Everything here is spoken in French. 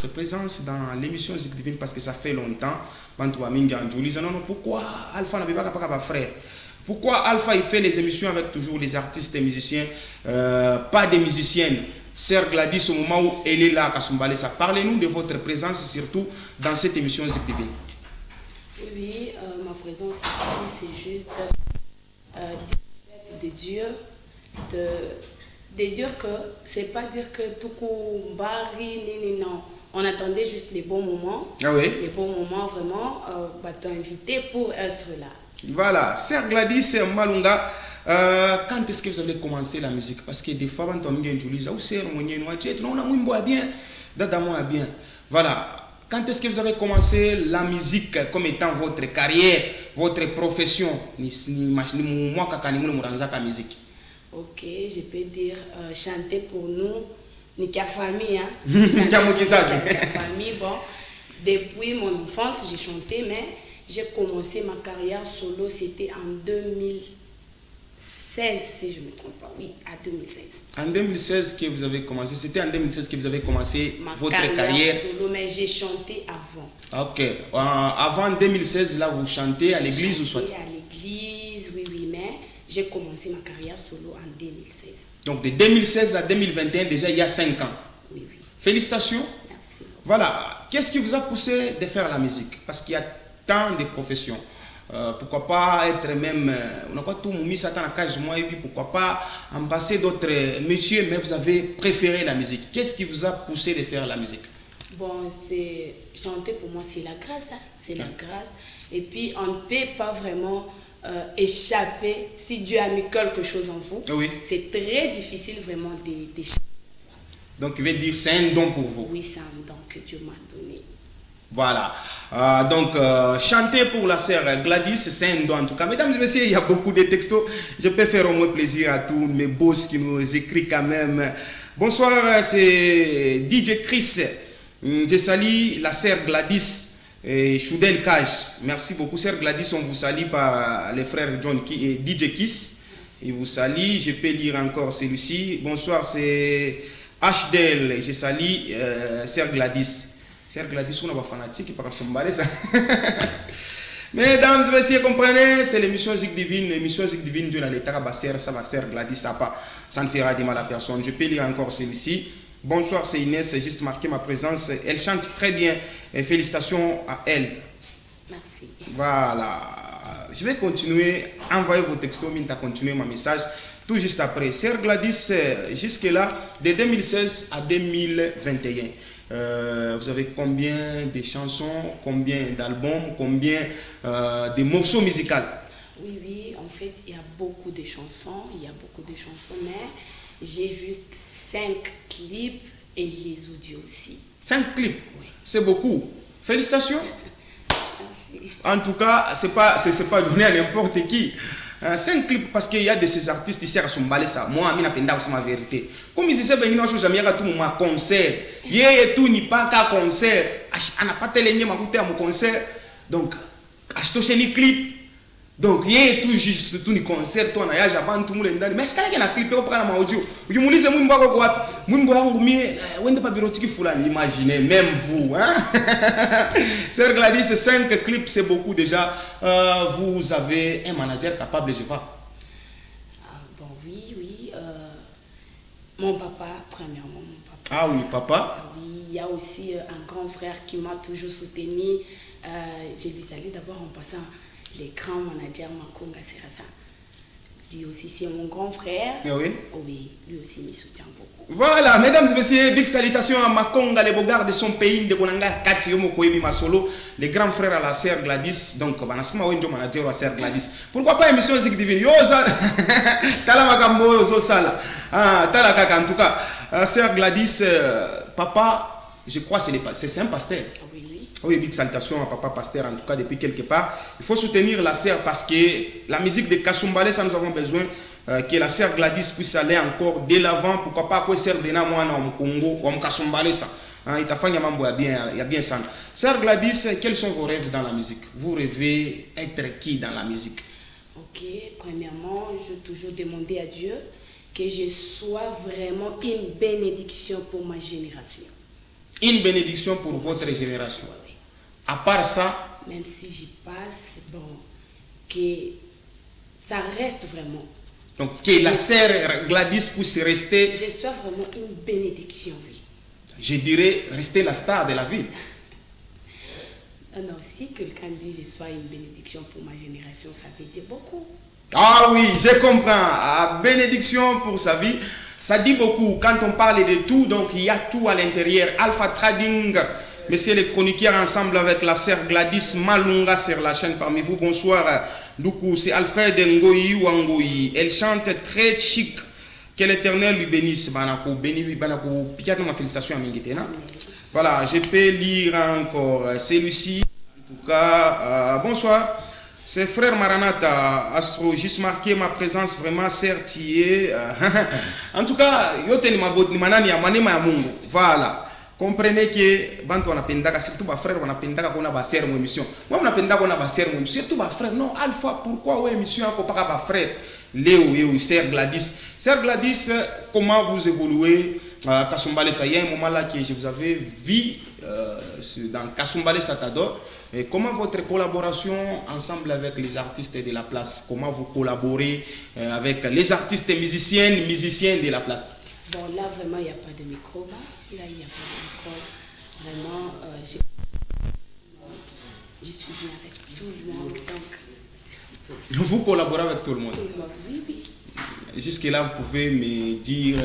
votre présence dans l'émission Zik Divine parce que ça fait longtemps. Pourquoi Alpha n'a pas frère? Pourquoi Alpha il fait les émissions avec toujours les artistes et musiciens, pas des musiciennes? Sœur Gladys, au moment où elle est là à Kasumbalesa, parlez-nous de votre présence surtout dans cette émission Zik Divine. Oui, ma présence ici, c'est juste de Dieu, de dire que c'est pas dire que tout bari, non. On attendait juste les bons moments. Ah oui. Les bons moments, vraiment, t'as invité pour être là. Voilà, Sœur Gladys Malunga, quand est-ce que vous avez commencé la musique? Parce que des fois, quand on me dit, bien. Voilà. Quand est-ce que vous avez commencé la musique comme étant votre carrière, votre profession? Ok, je peux dire chanter pour nous, Nika famille. Hein? Famille, bon. Depuis mon enfance, j'ai chanté, mais j'ai commencé ma carrière solo, c'était en 2016, si je ne me trompe pas. Oui, à 2016. En 2016 que vous avez commencé, c'était en 2016 que vous avez commencé votre carrière solo, mais j'ai chanté avant. Ok. Avant 2016, là, vous chantez à l'église ou soit? À l'église, oui, mais j'ai commencé ma carrière solo en 2016. Donc de 2016 à 2021, déjà il y a 5 ans. Oui. Félicitations. Merci. Voilà. Qu'est-ce qui vous a poussé de faire la musique? Parce qu'il y a tant de professions. Pourquoi pas être même, on n'a pas tout mis ça dans la cage, moi et pourquoi pas embrasser d'autres métiers, mais vous avez préféré la musique. Qu'est-ce qui vous a poussé de faire la musique? Bon, c'est chanter pour moi, c'est la grâce, hein? C'est la grâce. Et puis on ne peut pas vraiment échapper si Dieu a mis quelque chose en vous. Oui. C'est très difficile vraiment d'échapper. Donc, il veut dire c'est un don pour vous. Oui, c'est un don que Dieu m'a donné. Voilà. Donc, chanter pour la sœur Gladys, c'est un don en tout cas. Mesdames et messieurs, il y a beaucoup de textos. Je peux faire au moins plaisir à tous mes boss qui nous écrivent quand même. Bonsoir, c'est DJ Chris. Je salue la sœur Gladys et Choudel Cage. Merci beaucoup, sœur Gladys. On vous salue par les frères John et DJ Kiss. Il vous salue. Je peux lire encore celui-ci. Bonsoir, c'est HDL. Je salue sœur Gladys. Sœur Gladys, on a pas fanatique par ça. Mesdames et messieurs, comprenez, c'est l'émission Zik Divine. L'émission Zik Divine, Dieu n'a l'état, ça va sœur Gladys, ça ne fera du mal à personne. Je peux lire encore celui-ci. Bonsoir, c'est Inès, j'ai juste marqué ma présence. Elle chante très bien. Et félicitations à elle. Merci. Voilà. Je vais continuer. Envoyez vos textos, Minta continuer mon message. Tout juste après. Sœur Gladys, jusque-là, de 2016 à 2021. Vous avez combien de chansons, combien d'albums, combien de morceaux musicaux? Oui, en fait, il y a beaucoup de chansons, mais j'ai juste 5 clips et les audios aussi. 5 clips? Oui. C'est beaucoup. Félicitations. Merci. En tout cas, c'est pas donné à n'importe qui. 5 clips parce qu'il y a de ces artistes ici à Kasumbalesa. Moi, je n'ai pas ma vérité. Comme ils disaient, je n'ai pas tout mon concert. Il tout n'est pas qu'un concert. On n'a pas télé mon concert. Donc, acheter les clips. Donc, il y a tout juste tout les concerts. Toi, on a avant tout le monde. Mais est-ce qu'il y a un clip pour prendre mon audio? Je me dis, imaginez, même vous. Sœur Gladys, 5 clips, c'est beaucoup déjà. Vous avez un manager capable, je vois. Bon, oui. Mon papa, premièrement, mon papa. Ah oui, papa. Oui, il y a aussi un grand frère qui m'a toujours soutenu. Je lui salue d'abord en passant les grands managers Makonga Serafin. Lui aussi, c'est mon grand frère. Oui. Oui, lui aussi me soutient beaucoup. Voilà, mesdames et messieurs, big salutations à Makonga, les bogards de son pays, de Bonanga, Kati Yomokoyebi Masolo, les grands frères à la sœur Gladys. Donc, Banasma Wenjo manager à la sœur Gladys. Pourquoi pas émission Zik Divine? Yoza, Tala Makambo, Yozo Sala. Tala Kaka, en tout cas, sœur Gladys, papa, je crois que c'est un pasteur. Oui, big salutation à papa pasteur, en tout cas depuis quelque part. Il faut soutenir la sœur parce que la musique de Kasumbalé, ça nous avons besoin que la sœur Gladys puisse aller encore de l'avant. Pourquoi pas quoi sœur Dena moi au Congo ou au Kasumbalé ça. Il t'a fait il y a bien ça. Sœur Gladys, quels sont vos rêves dans la musique? Vous rêvez être qui dans la musique? Ok, premièrement, je toujours demander à Dieu que je sois vraiment une bénédiction pour ma génération. Une bénédiction pour votre génération. Oui. À part ça, même si j'y passe, bon, que ça reste vraiment. donc que la sœur Gladys puisse rester, Je sois vraiment une bénédiction, oui. je dirais, rester la star de la ville. Non, si quelqu'un dit je sois une bénédiction pour ma génération, ça veut dire beaucoup. Ah oui, je comprends. Ah, bénédiction pour sa vie. Ça dit beaucoup. Quand on parle de tout, donc il y a tout à l'intérieur. Alpha Trading, messieurs les chroniqueurs, ensemble avec la sœur Gladys Malunga sur la chaîne parmi vous. Bonsoir. Doukou, c'est Alfred Ngoyi Wangoyi. Elle chante très chic. Que l'Éternel lui bénisse. Banako, béni, banako. Piquez-moi ma félicitation à Mingitena. Voilà, je peux lire encore celui-ci. En tout cas, bonsoir. C'est frère Maranatha, Astro, juste marqué ma présence vraiment certifiée. En tout cas, voilà. Comprenez que quand on a pendaka, surtout ma frère, on a pendaka qu'on a ba sœur mon émission. Moi on a pendaka qu'on a ba sœur mon émission, surtout ma frère. Non, Alpha, pourquoi ouais émission qu'on pas ba frère Léo, sœur Gladys. Sœur Gladys, comment vous évoluez Kassumbale, ça y a un moment là que je vous avais vu dans Kassumbale Satador. Et comment votre collaboration ensemble avec les artistes de la place? Comment vous collaborez avec les artistes musiciens de la place? Bon, là, vraiment, il n'y a pas de micro. Là, il n'y a pas de micro. Vraiment, je suis bien avec tout le monde. Donc, vous collaborez avec tout le monde? Tout le monde, oui, oui. Jusque-là, vous pouvez me dire